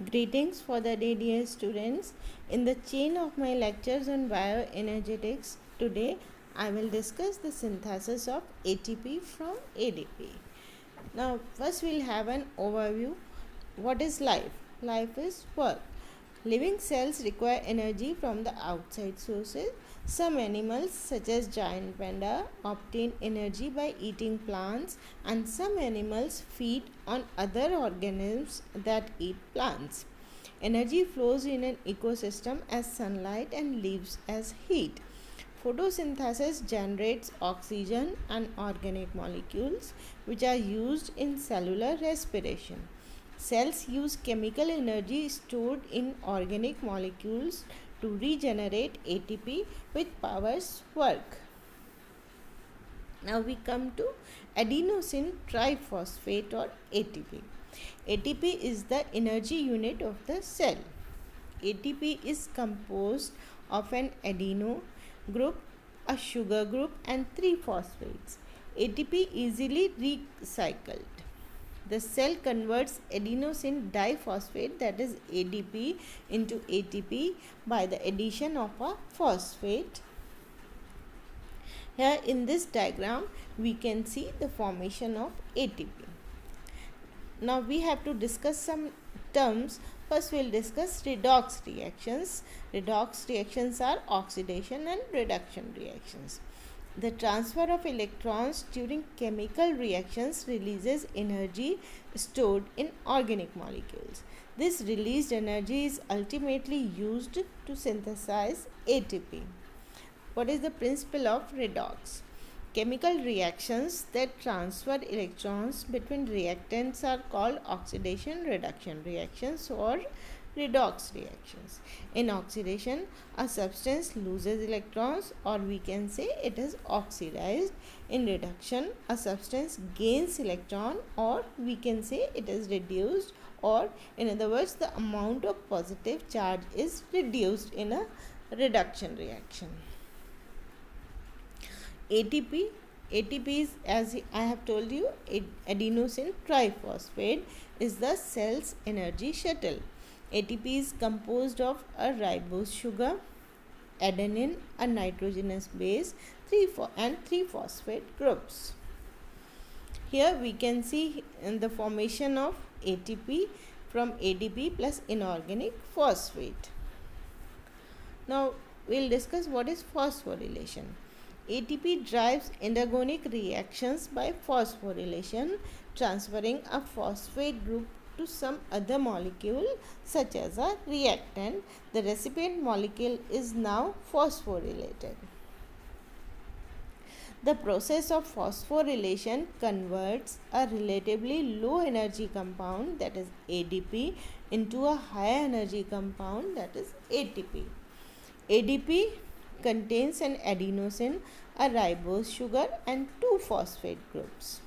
Greetings for the day, dear students. In the chain of my lectures on bioenergetics, today I will discuss the synthesis of ATP from ADP. Now, first we'll have an overview. What is life? Life is work. Living cells require energy from the outside sources. Some animals, such as giant panda, obtain energy by eating plants, and some animals feed on other organisms that eat plants. Energy flows in an ecosystem as sunlight and leaves as heat. Photosynthesis generates oxygen and organic molecules which are used in cellular respiration. Cells use chemical energy stored in organic molecules to regenerate ATP which powers work. Now we come to adenosine triphosphate or ATP. ATP is the energy unit of the cell. ATP is composed of an adeno group, a sugar group and 3 phosphates. ATP easily recycled. The cell converts adenosine diphosphate, that is ADP, into ATP by the addition of a phosphate. Here in this diagram we can see the formation of ATP. Now we have to discuss some terms. First we will discuss redox reactions. Redox reactions are oxidation and reduction reactions. The transfer of electrons during chemical reactions releases energy stored in organic molecules. This released energy is ultimately used to synthesize ATP. What is the principle of redox? Chemical reactions that transfer electrons between reactants are called oxidation reduction reactions or redox reactions. In oxidation, a substance loses electrons or we can say it is oxidized. In reduction, a substance gains electron or we can say it is reduced, or in other words the amount of positive charge is reduced in a reduction reaction. ATP is, as I have told you, adenosine triphosphate is the cell's energy shuttle. ATP is composed of a ribose sugar, adenine, a nitrogenous base, and 3 phosphate groups. Here we can see in the formation of ATP from ADP plus inorganic phosphate. Now we will discuss what is phosphorylation. ATP drives endergonic reactions by phosphorylation, transferring a phosphate group to some other molecule such as a reactant. The recipient molecule is now phosphorylated. The process of phosphorylation converts a relatively low energy compound, that is ADP, into a high energy compound, that is ATP. ADP contains an adenosine, a ribose sugar and 2 phosphate groups.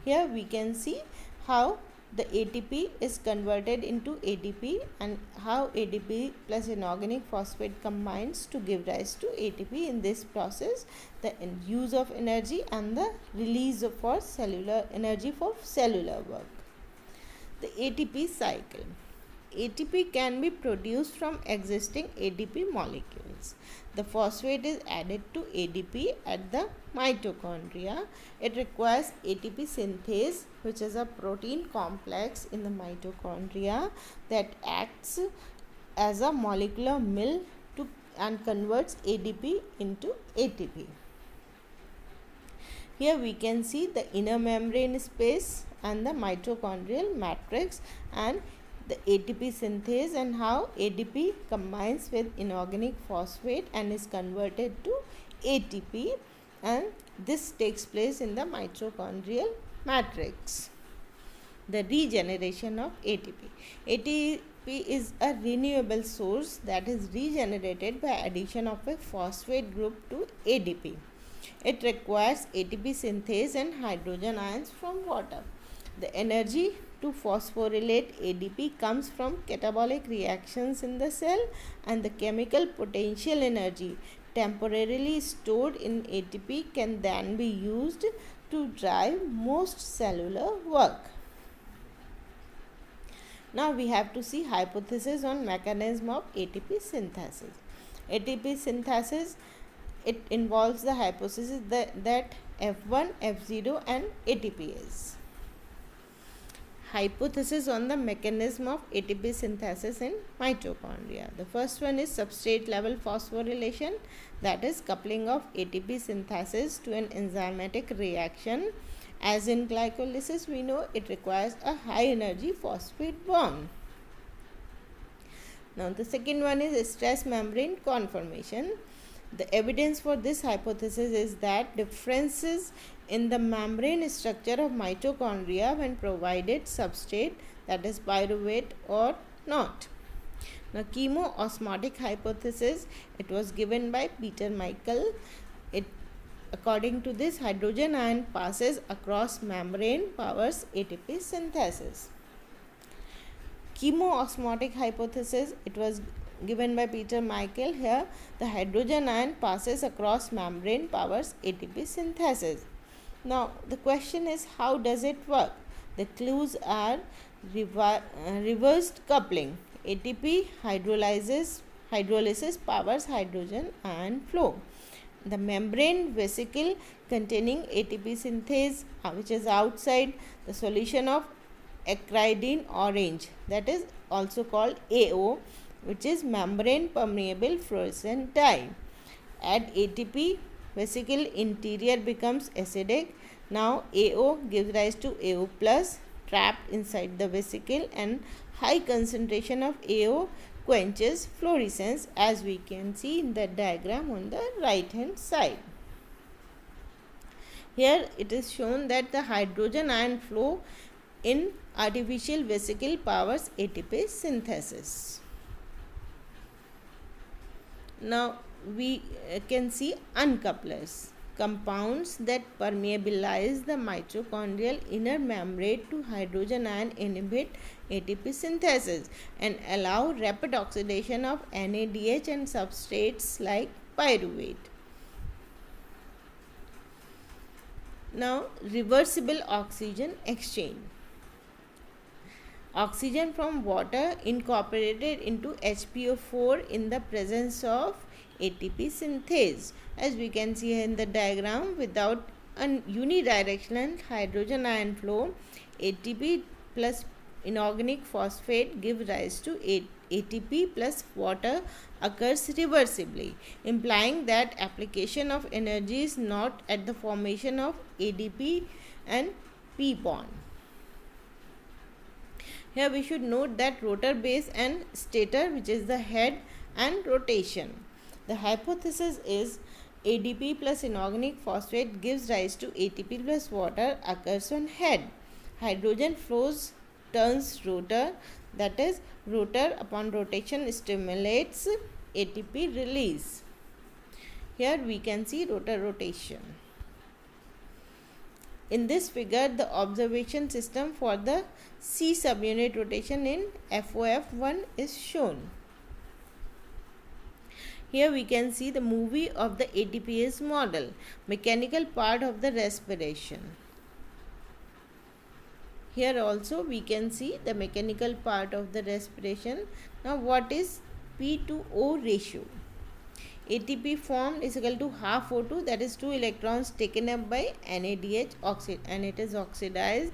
Here we can see how the ATP is converted into ADP and how ADP plus inorganic phosphate combines to give rise to ATP. In this process, the use of energy and the release of cellular energy for cellular work. The ATP cycle. ATP can be produced from existing ADP molecules. The phosphate is added to ADP at the mitochondria. It requires ATP synthase, which is a protein complex in the mitochondria that acts as a molecular mill and converts ADP into ATP. Here we can see the inner membrane space and the mitochondrial matrix and the ATP synthase and how ADP combines with inorganic phosphate and is converted to ATP, and this takes place in the mitochondrial matrix. The regeneration of ATP. ATP is a renewable source that is regenerated by addition of a phosphate group to ADP. It requires ATP synthase and hydrogen ions from water. The energy to phosphorylate ADP comes from catabolic reactions in the cell, and the chemical potential energy temporarily stored in ATP can then be used to drive most cellular work. Now we have to see hypothesis on mechanism of ATP synthesis. ATP synthesis, it involves the hypothesis that F1, F0 and ATPase. Hypothesis on the mechanism of ATP synthesis in mitochondria. The first one is substrate level phosphorylation, that is coupling of ATP synthesis to an enzymatic reaction. As in glycolysis, we know it requires a high energy phosphate bond. Now the second one is stress membrane conformation. The evidence for this hypothesis is that differences in the membrane structure of mitochondria when provided substrate, that is pyruvate or not. Now chemoosmotic hypothesis, it was given by Peter Michael. According to this, hydrogen ion passes across membrane, powers ATP synthesis. Chemoosmotic hypothesis, it was given by Peter Michael. Here the hydrogen ion passes across membrane, powers ATP synthesis. Now the question is, how does it work? The clues are reversed coupling. ATP hydrolysis powers hydrogen ion flow. The membrane vesicle containing ATP synthase, which is outside the solution of acridine orange, that is also called AO, which is membrane permeable fluorescent dye. Add ATP, vesicle interior becomes acidic. Now AO gives rise to AO plus trapped inside the vesicle, and high concentration of AO quenches fluorescence, as we can see in the diagram on the right hand side. Here it is shown that the hydrogen ion flow in artificial vesicle powers ATP synthesis. Now we can see uncouplers, compounds that permeabilize the mitochondrial inner membrane to hydrogen ion inhibit ATP synthesis and allow rapid oxidation of NADH and substrates like pyruvate. Now reversible oxygen exchange. Oxygen from water incorporated into HPO4 in the presence of ATP synthase. As we can see in the diagram, without a unidirectional hydrogen ion flow, ATP plus inorganic phosphate gives rise to ATP plus water occurs reversibly, implying that application of energy is not at the formation of ADP and P bond. Here we should note that rotor base and stator, which is the head and rotation. The hypothesis is ADP plus inorganic phosphate gives rise to ATP plus water occurs on head. Hydrogen flows turns rotor, that is rotor upon rotation stimulates ATP release. Here we can see rotor rotation. In this figure, the observation system for the C subunit rotation in FOF1 is shown. Here we can see the movie of the ATPase model, mechanical part of the respiration. Here also we can see the mechanical part of the respiration. Now what is P to O ratio? ATP formed is equal to half O2, that is 2 electrons taken up by NADH and it is oxidized.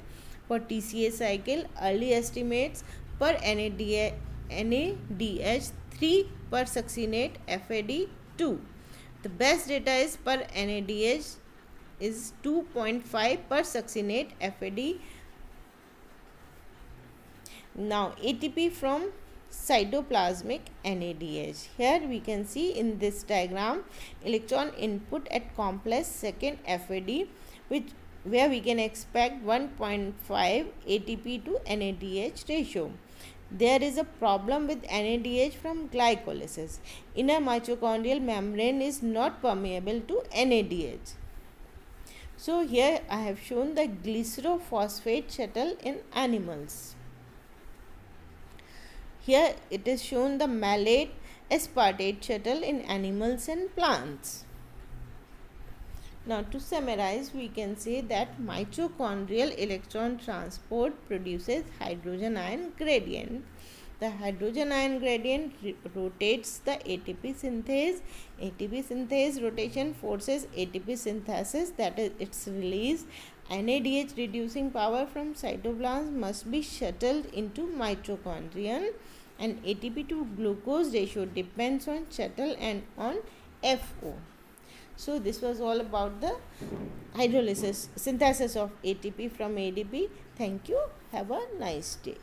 For TCA cycle, early estimates per NADH 3 per succinate FAD 2. The best data is per NADH is 2.5 per succinate FAD. Now ATP from cytoplasmic NADH. Here we can see in this diagram electron input at complex second FAD, where we can expect 1.5 ATP to NADH ratio. There is a problem with NADH from glycolysis. Inner mitochondrial membrane is not permeable to NADH. So here I have shown the glycerophosphate shuttle in animals. Here it is shown the malate aspartate shuttle in animals and plants. Now to summarize, we can say that mitochondrial electron transport produces hydrogen ion gradient. The hydrogen ion gradient rotates the ATP synthase. ATP synthase rotation forces ATP synthesis, that is its release. NADH reducing power from cytoplasm must be shuttled into mitochondrion, and ATP to glucose ratio depends on shuttle and on FO. So this was all about the hydrolysis synthesis of ATP from ADP. Thank you. Have a nice day.